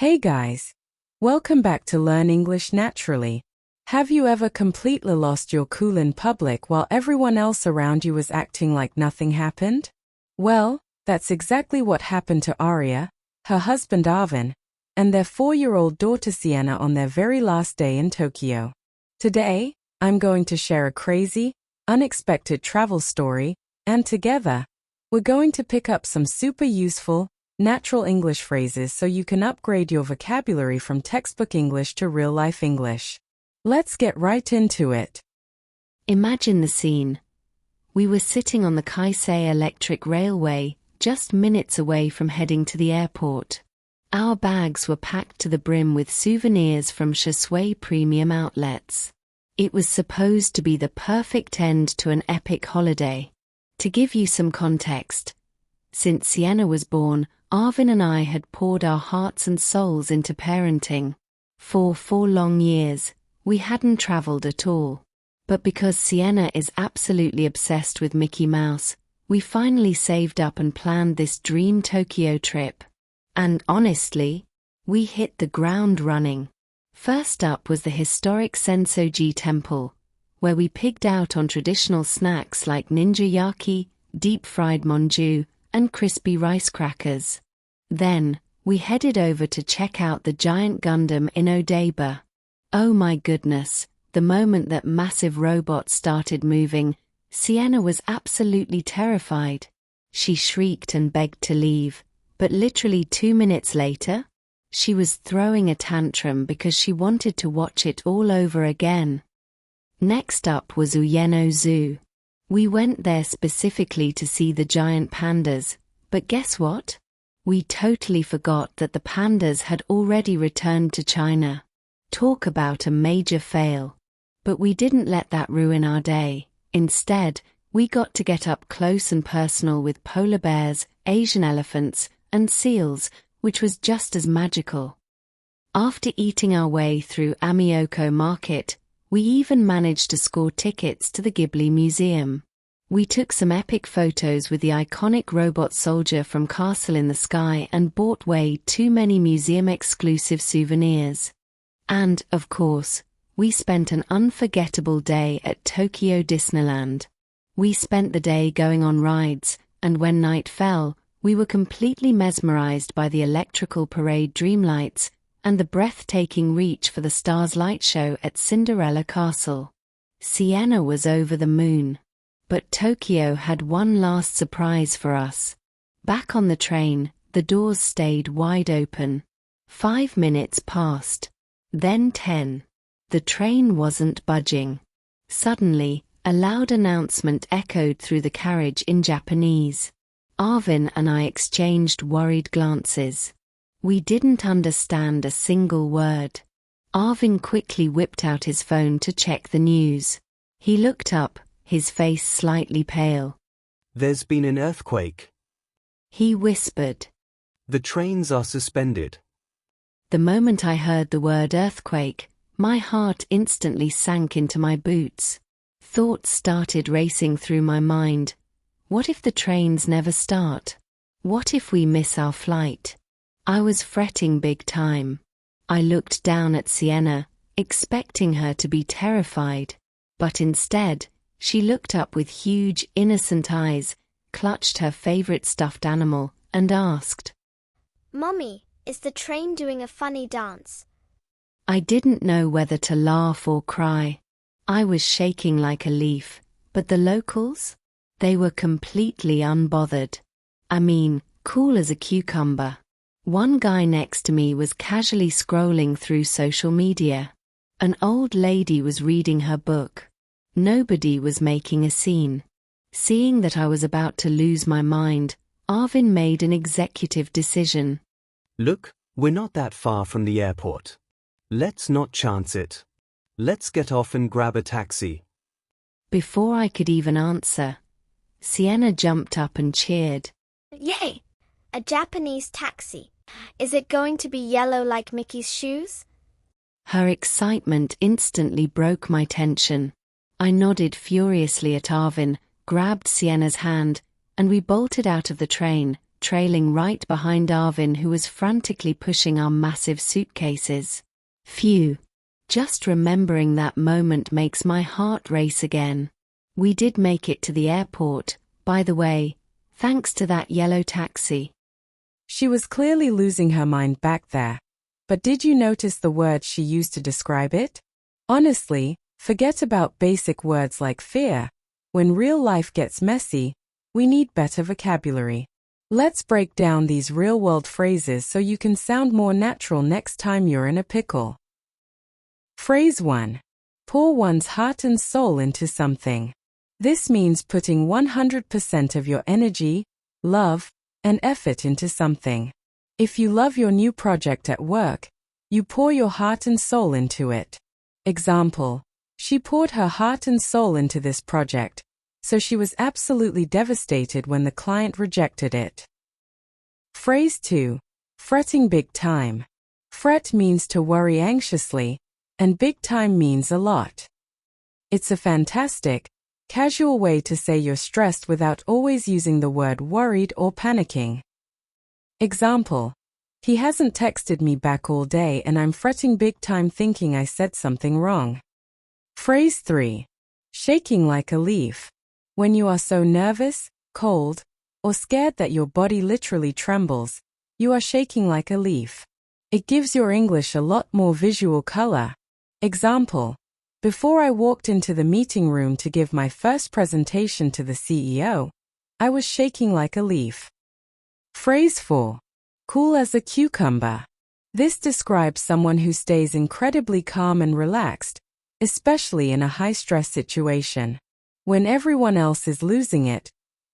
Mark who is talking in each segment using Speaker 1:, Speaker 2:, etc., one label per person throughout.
Speaker 1: Hey guys! Welcome back to Learn English Naturally. Have you ever completely lost your cool in public while everyone else around you was acting like nothing happened? Well, that's exactly what happened to Aria, her husband Arvin, and their 4-year-old daughter Sienna on their very last day in Tokyo. Today, I'm going to share a crazy, unexpected travel story, and together, we're going to pick up some super useful, natural English phrases so you can upgrade your vocabulary from textbook English to real-life English. Let's get right into it.
Speaker 2: Imagine the scene. We were sitting on the Kaisei Electric Railway, just minutes away from heading to the airport. Our bags were packed to the brim with souvenirs from Shisui premium outlets. It was supposed to be the perfect end to an epic holiday. To give you some context, since Sienna was born, Arvin and I had poured our hearts and souls into parenting. For 4 long years, we hadn't traveled at all. But because Sienna is absolutely obsessed with Mickey Mouse, we finally saved up and planned this dream Tokyo trip. And honestly, we hit the ground running. First up was the historic Sensoji Temple, where we pigged out on traditional snacks like ninja yaki, deep-fried monju, and crispy rice crackers. Then, we headed over to check out the giant Gundam in Odaiba. Oh my goodness, the moment that massive robot started moving, Sienna was absolutely terrified. She shrieked and begged to leave, but literally 2 minutes later, she was throwing a tantrum because she wanted to watch it all over again. Next up was Ueno Zoo. We went there specifically to see the giant pandas, but guess what? We totally forgot that the pandas had already returned to China. Talk about a major fail. But we didn't let that ruin our day. Instead, we got to get up close and personal with polar bears, Asian elephants, and seals, which was just as magical. After eating our way through Amioko Market, we even managed to score tickets to the Ghibli Museum. We took some epic photos with the iconic robot soldier from Castle in the Sky and bought way too many museum-exclusive souvenirs. And, of course, we spent an unforgettable day at Tokyo Disneyland. We spent the day going on rides, and when night fell, we were completely mesmerized by the electrical parade Dreamlights and the breathtaking Reach for the Stars light show at Cinderella Castle. Sienna was over the moon. But Tokyo had one last surprise for us. Back on the train, the doors stayed wide open. 5 minutes passed. Then 10. The train wasn't budging. Suddenly, a loud announcement echoed through the carriage in Japanese. Arvin and I exchanged worried glances. We didn't understand a single word. Arvin quickly whipped out his phone to check the news. He looked up, his face slightly pale.
Speaker 3: There's been an earthquake.
Speaker 2: He whispered.
Speaker 3: The trains are suspended.
Speaker 2: The moment I heard the word earthquake, my heart instantly sank into my boots. Thoughts started racing through my mind. What if the trains never start? What if we miss our flight? I was fretting big time. I looked down at Sienna, expecting her to be terrified. But instead, she looked up with huge, innocent eyes, clutched her favorite stuffed animal, and asked,
Speaker 4: "Mommy, is the train doing a funny dance?"
Speaker 2: I didn't know whether to laugh or cry. I was shaking like a leaf, but the locals? They were completely unbothered. I mean, cool as a cucumber. One guy next to me was casually scrolling through social media. An old lady was reading her book. Nobody was making a scene. Seeing that I was about to lose my mind, Arvin made an executive decision.
Speaker 3: Look, we're not that far from the airport. Let's not chance it. Let's get off and grab a taxi.
Speaker 2: Before I could even answer, Sienna jumped up and cheered.
Speaker 4: Yay! A Japanese taxi. Is it going to be yellow like Mickey's shoes?
Speaker 2: Her excitement instantly broke my tension. I nodded furiously at Arvin, grabbed Sienna's hand, and we bolted out of the train, trailing right behind Arvin, who was frantically pushing our massive suitcases. Phew. Just remembering that moment makes my heart race again. We did make it to the airport, by the way, thanks to that yellow taxi.
Speaker 1: She was clearly losing her mind back there. But did you notice the words she used to describe it? Honestly, forget about basic words like fear. When real life gets messy, we need better vocabulary. Let's break down these real-world phrases so you can sound more natural next time you're in a pickle. Phrase 1. Pour one's heart and soul into something. This means putting 100% of your energy, love, and effort into something. If you love your new project at work, you pour your heart and soul into it. Example: she poured her heart and soul into this project, so she was absolutely devastated when the client rejected it. Phrase 2. Fretting big time. Fret means to worry anxiously, and big time means a lot. It's a fantastic, casual way to say you're stressed without always using the word worried or panicking. Example: he hasn't texted me back all day and I'm fretting big time thinking I said something wrong. Phrase 3. Shaking like a leaf. When you are so nervous, cold, or scared that your body literally trembles, you are shaking like a leaf. It gives your English a lot more visual color. Example: before I walked into the meeting room to give my first presentation to the CEO, I was shaking like a leaf. Phrase 4. Cool as a cucumber. This describes someone who stays incredibly calm and relaxed, especially in a high-stress situation. When everyone else is losing it,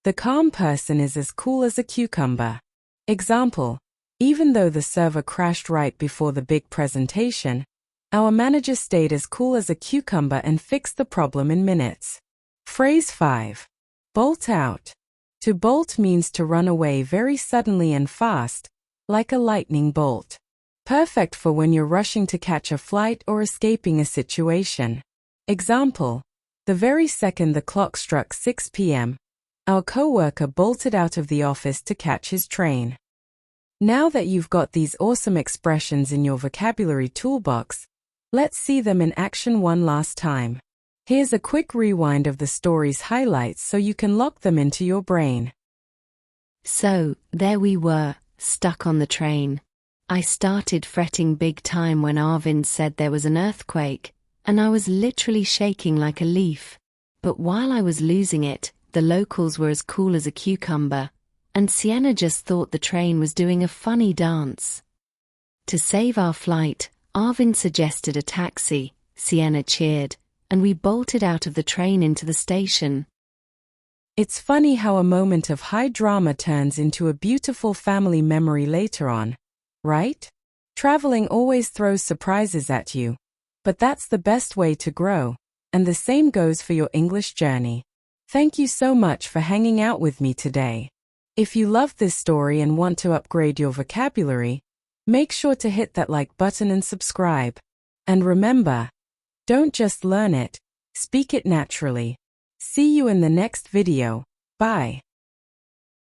Speaker 1: the calm person is as cool as a cucumber. Example: even though the server crashed right before the big presentation, our manager stayed as cool as a cucumber and fixed the problem in minutes. Phrase 5. Bolt out. To bolt means to run away very suddenly and fast, like a lightning bolt. Perfect for when you're rushing to catch a flight or escaping a situation. Example: the very second the clock struck 6 p.m., our coworker bolted out of the office to catch his train. Now that you've got these awesome expressions in your vocabulary toolbox, let's see them in action one last time. Here's a quick rewind of the story's highlights so you can lock them into your brain.
Speaker 2: So, there we were, stuck on the train. I started fretting big time when Arvin said there was an earthquake, and I was literally shaking like a leaf. But while I was losing it, the locals were as cool as a cucumber, and Sienna just thought the train was doing a funny dance. To save our flight, Arvin suggested a taxi, Sienna cheered, and we bolted out of the train into the station.
Speaker 1: It's funny how a moment of high drama turns into a beautiful family memory later on, right? Traveling always throws surprises at you, but that's the best way to grow, and the same goes for your English journey. Thank you so much for hanging out with me today. If you loved this story and want to upgrade your vocabulary, make sure to hit that like button and subscribe. And remember, don't just learn it, speak it naturally. See you in the next video. Bye.